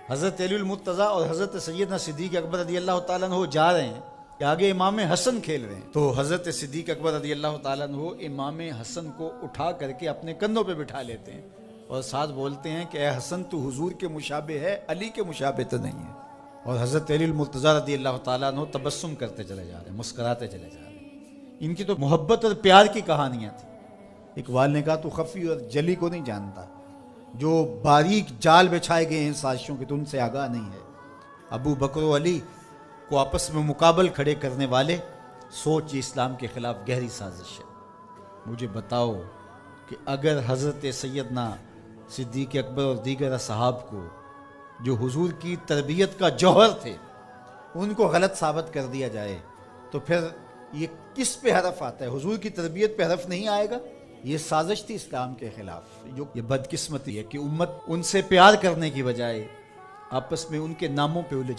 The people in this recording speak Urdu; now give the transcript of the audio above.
حضرت علی المرتضیٰ اور حضرت سیدنا صدیق اکبر رضی اللہ تعالیٰ عنہ جا رہے ہیں کہ آگے امام حسن کھیل رہے ہیں، تو حضرت صدیق اکبر رضی اللہ تعالیٰ عنہ امام حسن کو اٹھا کر کے اپنے کندھوں پہ بٹھا لیتے ہیں اور ساتھ بولتے ہیں کہ اے حسن تو حضور کے مشابہ ہے، علی کے مشابہ تو نہیں ہے۔ اور حضرت علی المرتضیٰ رضی اللہ تعالیٰ عنہ تبسم کرتے چلے جا رہے ہیں، مسکراتے چلے جا رہے ہیں۔ ان کی تو محبت اور پیار کی کہانیاں تھیں۔ اقبال نے کہا تو خفی اور جلی کو نہیں جانتا، جو باریک جال بچھائے گئے ہیں سازشوں کے تو ان سے آگاہ نہیں ہے۔ ابو بکر و علی کو آپس میں مقابل کھڑے کرنے والے سوچ یہ اسلام کے خلاف گہری سازش ہے۔ مجھے بتاؤ کہ اگر حضرت سیدنا صدیق اکبر اور دیگر اصحاب کو جو حضور کی تربیت کا جوہر تھے ان کو غلط ثابت کر دیا جائے تو پھر یہ کس پہ حرف آتا ہے؟ حضور کی تربیت پہ حرف نہیں آئے گا۔ یہ سازش تھی اسلام کے خلاف۔ جو یہ بدقسمتی ہے کہ امت ان سے پیار کرنے کی بجائے آپس میں ان کے ناموں پہ الجھ